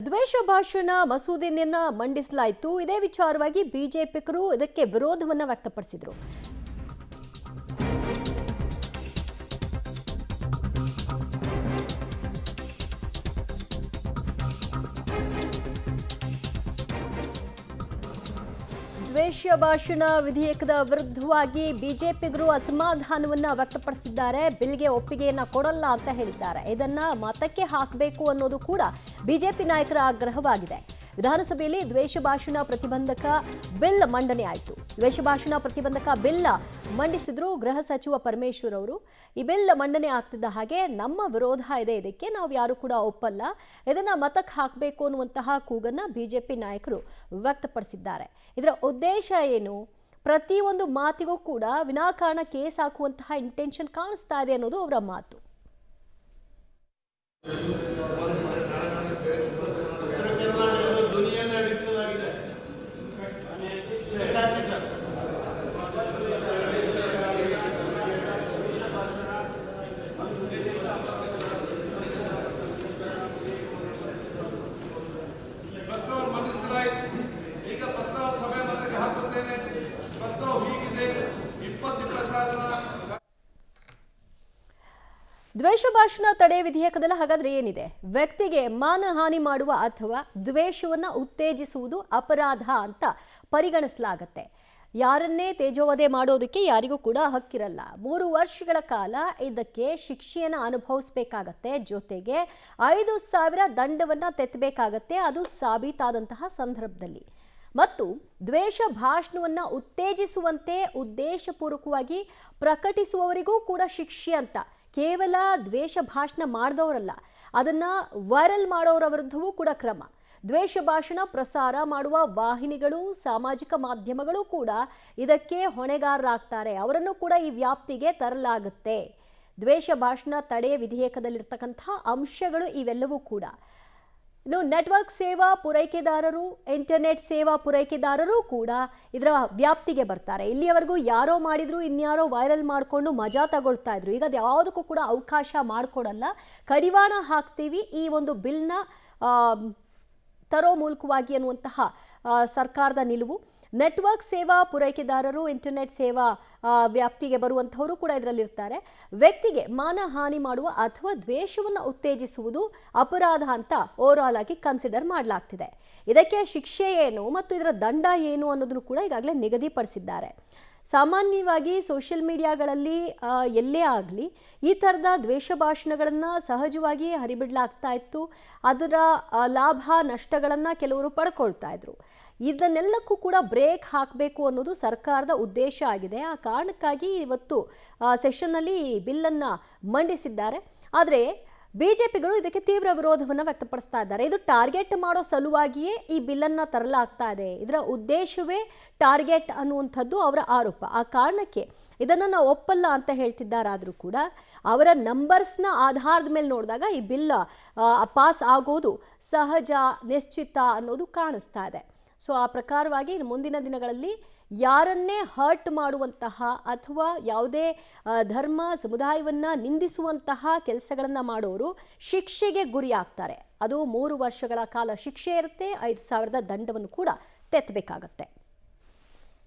ದ್ವೇಷ ಭಾಷಣ ಮಸೂದೆಯನ್ನ ಮಂಡಿಸಲಾಯಿತು. ಇದೇ ವಿಚಾರವಾಗಿ ಬಿಜೆಪಿಗರು ಇದಕ್ಕೆ ವಿರೋಧವನ್ನ ವ್ಯಕ್ತಪಡಿಸಿದರು. ದ್ವೇಷ ಭಾಷಣ ವಿಧೇಯಕದ ವಿರುದ್ಧವಾಗಿ ಬಿಜೆಪಿಗರು ಅಸಮಾಧಾನವನ್ನ ವ್ಯಕ್ತಪಡಿಸಿದ್ದಾರೆ. ಬಿಲ್ಗೆ ಒಪ್ಪಿಗೆಯನ್ನ ಕೊಡಲ್ಲ ಅಂತ ಹೇಳಿದ್ದಾರೆ. ಇದನ್ನ ಮತಕ್ಕೆ ಹಾಕಬೇಕು ಅನ್ನೋದು ಕೂಡ ಬಿಜೆಪಿ ನಾಯಕರ ಆಗ್ರಹವಾಗಿದೆ. ವಿಧಾನಸಭೆಯಲ್ಲಿ ದ್ವೇಷ ಭಾಷಣ ಪ್ರತಿಬಂಧಕ ಬಿಲ್ ಮಂಡನೆ ಆಯಿತು. ದ್ವೇಷ ಭಾಷಣ ಪ್ರತಿಬಂಧಕ ಬಿಲ್ ಮಂಡಿಸಿದ್ರು ಗೃಹ ಸಚಿವ ಪರಮೇಶ್ವರ್ ಅವರು. ಈ ಬಿಲ್ ಮಂಡನೆ ಆಗ್ತಿದ್ದ ಹಾಗೆ ನಮ್ಮ ವಿರೋಧ ಇದೆ, ಇದಕ್ಕೆ ನಾವು ಯಾರು ಕೂಡ ಒಪ್ಪಲ್ಲ, ಇದನ್ನ ಮತಕ್ಕೆ ಹಾಕಬೇಕು ಅನ್ನುವಂತಹ ಕೂಗನ್ನ ಬಿಜೆಪಿ ನಾಯಕರು ವ್ಯಕ್ತಪಡಿಸಿದ್ದಾರೆ. ಇದರ ಉದ್ದೇಶ ಏನು? ಪ್ರತಿಯೊಂದು ಮಾತಿಗೂ ಕೂಡ ವಿನಾಕಾರಣ ಕೇಸ್ ಹಾಕುವಂತಹ ಇಂಟೆನ್ಷನ್ ಕಾಣಿಸ್ತಾ ಇದೆ ಅನ್ನೋದು ಅವರ ಮಾತು. ದ್ವೇಷ ಭಾಷಣ ತಡೆ ವಿಧೇಯಕದಲ್ಲಿ ಹಾಗಾದ್ರೆ ಏನಿದೆ? ವ್ಯಕ್ತಿಗೆ ಮಾನಹಾನಿ ಮಾಡುವ ಅಥವಾ ದ್ವೇಷವನ್ನ ಉತ್ತೇಜಿಸುವುದು ಅಪರಾಧ ಅಂತ ಪರಿಗಣಿಸಲಾಗುತ್ತೆ. ಯಾರನ್ನೇ ತೇಜೋವಧೆ ಮಾಡೋದಕ್ಕೆ ಯಾರಿಗೂ ಕೂಡ ಹಕ್ಕಿರಲ್ಲ. 3 ವರ್ಷಗಳ ಕಾಲ ಇದಕ್ಕೆ ಶಿಕ್ಷೆಯನ್ನು ಅನುಭವಿಸಬೇಕಾಗತ್ತೆ. ಜೊತೆಗೆ 5,000 ದಂಡವನ್ನ ತೆತ್ತಬೇಕಾಗತ್ತೆ, ಅದು ಸಾಬೀತಾದಂತಹ ಸಂದರ್ಭದಲ್ಲಿ. ಮತ್ತು ದ್ವೇಷ ಭಾಷಣವನ್ನ ಉತ್ತೇಜಿಸುವಂತೆ ಉದ್ದೇಶಪೂರ್ವಕವಾಗಿ ಪ್ರಕಟಿಸುವವರಿಗೂ ಕೂಡ ಶಿಕ್ಷೆ ಅಂತ. ಕೇವಲ ದ್ವೇಷ ಭಾಷಣ ಮಾಡಿದವರಲ್ಲ, ಅದನ್ನ ವೈರಲ್ ಮಾಡೋರ ವಿರುದ್ಧವೂ ಕೂಡ ಕ್ರಮ. ದ್ವೇಷ ಭಾಷಣ ಪ್ರಸಾರ ಮಾಡುವ ವಾಹಿನಿಗಳು, ಸಾಮಾಜಿಕ ಮಾಧ್ಯಮಗಳು ಕೂಡ ಇದಕ್ಕೆ ಹೊಣೆಗಾರರಾಗ್ತಾರೆ. ಅವರನ್ನು ಕೂಡ ಈ ವ್ಯಾಪ್ತಿಗೆ ತರಲಾಗುತ್ತೆ. ದ್ವೇಷ ಭಾಷಣ ತಡೆ ವಿಧೇಯಕದಲ್ಲಿರ್ತಕ್ಕಂತಹ ಅಂಶಗಳು ಇವೆಲ್ಲವೂ ಕೂಡ. ಇನ್ನು ನೆಟ್ವರ್ಕ್ ಸೇವಾ ಪೂರೈಕೆದಾರರು, ಇಂಟರ್ನೆಟ್ ಸೇವಾ ಪೂರೈಕೆದಾರರು ಕೂಡ ಇದರ ವ್ಯಾಪ್ತಿಗೆ ಬರ್ತಾರೆ. ಇಲ್ಲಿಯವರೆಗೂ ಯಾರೋ ಮಾಡಿದ್ರು, ಇನ್ಯಾರೋ ವೈರಲ್ ಮಾಡಿಕೊಂಡು ಮಜಾ ತಗೊಳ್ತಾ ಇದ್ರು. ಈಗ ಅದು ಯಾವುದಕ್ಕೂ ಕೂಡ ಅವಕಾಶ ಮಾಡಿಕೊಡಲ್ಲ. ಕಡಿವಾಣ ಹಾಕ್ತೀವಿ ಈ ಒಂದು ಬಿಲ್ನ ತರೋ ಮೂಲಕವಾಗಿ ಅನ್ನುವಂತಹ ಸರ್ಕಾರದ ನಿಲುವು. ನೆಟ್ವರ್ಕ್ ಸೇವಾ ಪೂರೈಕೆದಾರರು, ಇಂಟರ್ನೆಟ್ ಸೇವಾ ವ್ಯಾಪ್ತಿಗೆ ಬರುವಂಥವರು ಕೂಡ ಇದರಲ್ಲಿರ್ತಾರೆ. ವ್ಯಕ್ತಿಗೆ ಮಾನಹಾನಿ ಮಾಡುವ ಅಥವಾ ದ್ವೇಷವನ್ನು ಉತ್ತೇಜಿಸುವುದು ಅಪರಾಧ ಅಂತ ಓವರಾಲ್ ಆಗಿ ಕನ್ಸಿಡರ್ ಮಾಡಲಾಗ್ತಿದೆ. ಇದಕ್ಕೆ ಶಿಕ್ಷೆ ಏನು ಮತ್ತು ಇದರ ದಂಡ ಏನು ಅನ್ನೋದನ್ನು ಕೂಡ ಈಗಾಗಲೇ ನಿಗದಿಪಡಿಸಿದ್ದಾರೆ. ಸಾಮಾನ್ಯವಾಗಿ ಸೋಷಿಯಲ್ ಮೀಡಿಯಾಗಳಲ್ಲಿ ಎಲ್ಲೇ ಆಗಲಿ ಈ ಥರದ ದ್ವೇಷ ಭಾಷಣಗಳನ್ನು ಸಹಜವಾಗಿ ಹರಿಬಿಡಲಾಗ್ತಾ ಇತ್ತು. ಅದರ ಲಾಭ ನಷ್ಟಗಳನ್ನು ಕೆಲವರು ಪಡ್ಕೊಳ್ತಾ ಇದ್ರು. ಇದನ್ನೆಲ್ಲಕ್ಕೂ ಕೂಡ ಬ್ರೇಕ್ ಹಾಕಬೇಕು ಅನ್ನೋದು ಸರ್ಕಾರದ ಉದ್ದೇಶ ಆಗಿದೆ. ಆ ಕಾರಣಕ್ಕಾಗಿ ಇವತ್ತು ಸೆಷನ್ನಲ್ಲಿ ಈ ಬಿಲ್ಲನ್ನು ಮಂಡಿಸಿದ್ದಾರೆ. ಆದರೆ ಬಿಜೆಪಿಗಳು ಇದಕ್ಕೆ ತೀವ್ರ ವಿರೋಧವನ್ನು ವ್ಯಕ್ತಪಡಿಸ್ತಾ ಇದ್ದಾರೆ. ಇದು ಟಾರ್ಗೆಟ್ ಮಾಡೋ ಸಲುವಾಗಿಯೇ ಈ ಬಿಲ್ಲನ್ನು ತರಲಾಗ್ತಾ ಇದೆ, ಇದರ ಉದ್ದೇಶವೇ ಟಾರ್ಗೆಟ್ ಅನ್ನುವಂಥದ್ದು ಅವರ ಆರೋಪ. ಆ ಕಾರಣಕ್ಕೆ ಇದನ್ನು ನಾವು ಒಪ್ಪಲ್ಲ ಅಂತ ಹೇಳ್ತಿದ್ದಾರಾದರೂ ಕೂಡ ಅವರ ನಂಬರ್ಸ್ನ ಆಧಾರದ ಮೇಲೆ ನೋಡಿದಾಗ ಈ ಬಿಲ್ ಪಾಸ್ ಆಗೋದು ಸಹಜ, ನಿಶ್ಚಿತ ಅನ್ನೋದು ಕಾಣಿಸ್ತಾ ಇದೆ. ಸೊ ಆ ಪ್ರಕಾರವಾಗಿ ಮುಂದಿನ ದಿನಗಳಲ್ಲಿ ಯಾರನ್ನೇ ಹರ್ಟ್ ಮಾಡುವಂತಹ ಅಥವಾ ಯಾವುದೇ ಧರ್ಮ ಸಮುದಾಯವನ್ನು ನಿಂದಿಸುವಂತಹ ಕೆಲಸಗಳನ್ನು ಮಾಡೋರು ಶಿಕ್ಷೆಗೆ ಗುರಿ ಆಗ್ತಾರೆ. ಅದು 3 ವರ್ಷಗಳ ಕಾಲ ಶಿಕ್ಷೆ ಇರುತ್ತೆ, 5,000 ದಂಡವನ್ನು ಕೂಡ ತೆತ್ತಬೇಕಾಗತ್ತೆ.